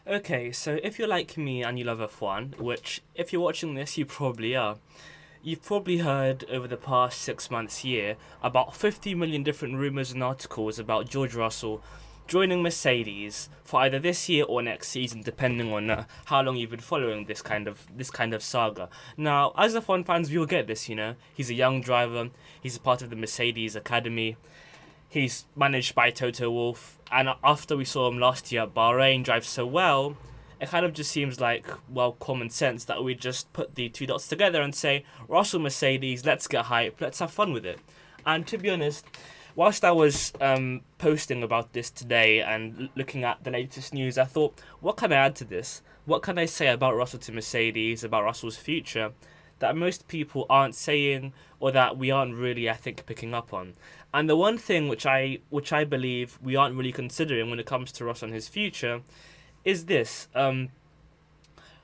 Okay, so if you're like me and you love F1, which if you're watching this, you probably are, you've probably heard over the past 6 months, year, about 50 million different rumours and articles about George Russell joining Mercedes for either this year or next season, depending on how long you've been following this kind of saga. Now, as F1 fans, we all get this. He's a young driver. He's a part of the Mercedes Academy. He's managed by Toto Wolff, and after we saw him last year at Bahrain drive so well, it kind of just seems like, well, common sense that we just put the two dots together and say, Russell Mercedes, let's get hype, let's have fun with it. And to be honest, whilst I was posting about this today and looking at the latest news, I thought, what can I add to this? What can I say about Russell to Mercedes, about Russell's future, that most people aren't saying or that we aren't really, I think, picking up on? And the one thing which I believe we aren't really considering when it comes to Russell and his future is this.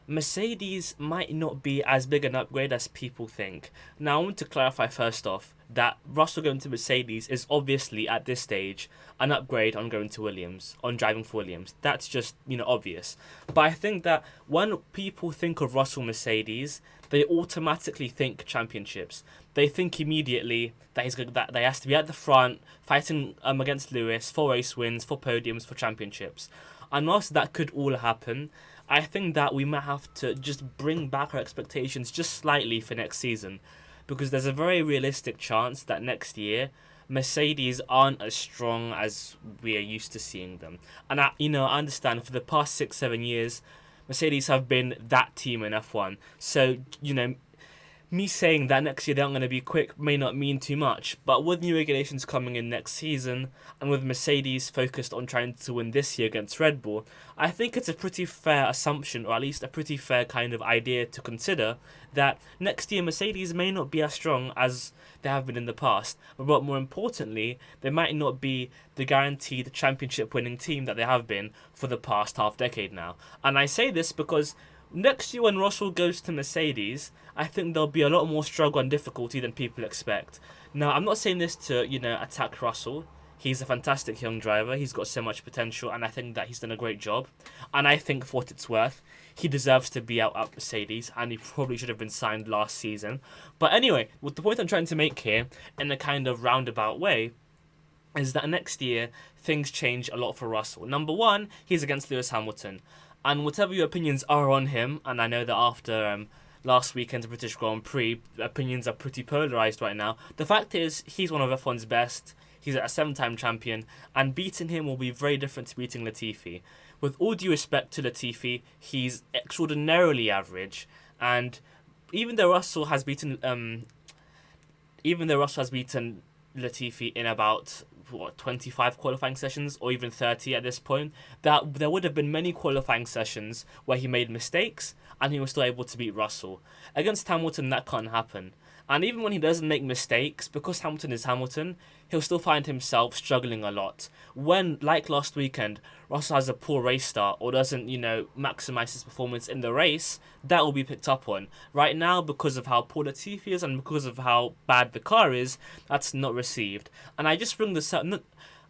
Mercedes might not be as big an upgrade as people think. Now, I want to clarify first off that Russell going to Mercedes is obviously at this stage an upgrade on going to Williams, on driving for Williams. That's just, obvious. But I think that when people think of Russell Mercedes, they automatically think championships. They think immediately that that he has to be at the front, fighting against Lewis for race wins, for podiums, for championships. And whilst that could all happen, I think that we might have to just bring back our expectations just slightly for next season, because there's a very realistic chance that next year Mercedes aren't as strong as we are used to seeing them. And I understand for the past 6-7 years, Mercedes have been that team in F1. So me saying that next year they aren't going to be quick may not mean too much, but with new regulations coming in next season, and with Mercedes focused on trying to win this year against Red Bull, I think it's a pretty fair assumption, or at least a pretty fair kind of idea to consider, that next year Mercedes may not be as strong as they have been in the past, but more importantly, they might not be the guaranteed championship winning team that they have been for the past half decade now. And I say this because next year when Russell goes to Mercedes, I think there'll be a lot more struggle and difficulty than people expect. Now, I'm not saying this to, attack Russell. He's a fantastic young driver. He's got so much potential, and I think that he's done a great job. And I think, for what it's worth, he deserves to be out at Mercedes, and he probably should have been signed last season. But anyway, what the point I'm trying to make here, in a kind of roundabout way, is that next year things change a lot for Russell. Number one, he's against Lewis Hamilton. And whatever your opinions are on him, and I know that after last weekend's British Grand Prix, opinions are pretty polarised right now. The fact is, he's one of F1's best. He's a 7-time champion, and beating him will be very different to beating Latifi. With all due respect to Latifi, he's extraordinarily average, and even though Russell has beaten, Latifi in about 25 qualifying sessions, or even 30 at this point, that there would have been many qualifying sessions where he made mistakes and he was still able to beat Russell. Against Hamilton, that can't happen. And even when he doesn't make mistakes, because Hamilton is Hamilton, he'll still find himself struggling a lot. When, like last weekend, Russell has a poor race start or doesn't, maximise his performance in the race, that will be picked up on. Right now, because of how poor Latifi is and because of how bad the car is, that's not received. And I just bring this up.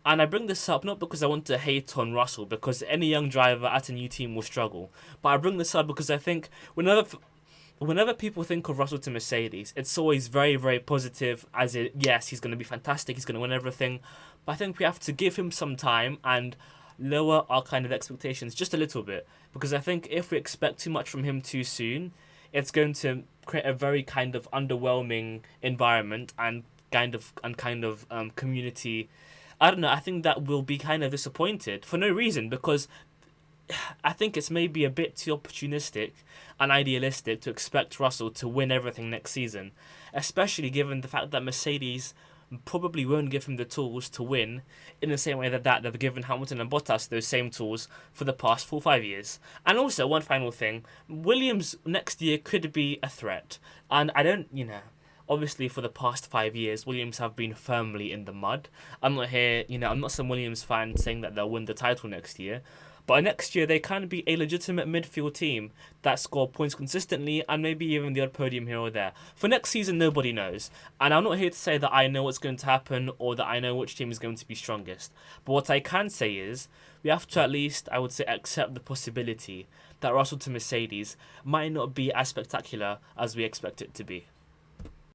And I bring this up not because I want to hate on Russell, because any young driver at a new team will struggle. But I bring this up because I think whenever people think of Russell to Mercedes, it's always very, very positive, as in, yes, he's going to be fantastic, he's going to win everything. But I think we have to give him some time and lower our kind of expectations just a little bit. Because I think if we expect too much from him too soon, it's going to create a very kind of underwhelming environment and kind of community. I don't know, I think that we'll be kind of disappointed for no reason, because I think it's maybe a bit too opportunistic and idealistic to expect Russell to win everything next season, especially given the fact that Mercedes probably won't give him the tools to win in the same way that they've given Hamilton and Bottas those same tools for the past 4 or 5 years. And also, one final thing, Williams next year could be a threat. And I don't, obviously for the past 5 years, Williams have been firmly in the mud. I'm not here, I'm not some Williams fan saying that they'll win the title next year. But next year, they can be a legitimate midfield team that score points consistently and maybe even the odd podium here or there. For next season, nobody knows. And I'm not here to say that I know what's going to happen or that I know which team is going to be strongest. But what I can say is we have to at least, I would say, accept the possibility that Russell to Mercedes might not be as spectacular as we expect it to be.